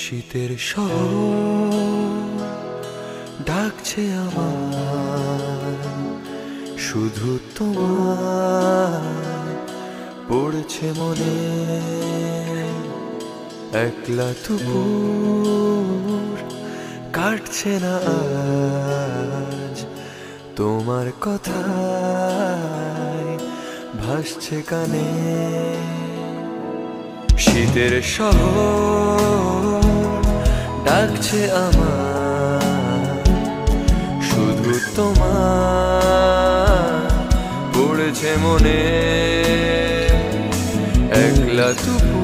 শীতের শহর ডাকছে আমার, শুধু তোমার পড়ছে মনে। একলা দুপুর কাটছে না আজ, তোমার কথায় ভাসছে কানে। শীতের শহর ডাকছে আমার, শুধু তোমার পড়েছে মনে। একলা দুপুর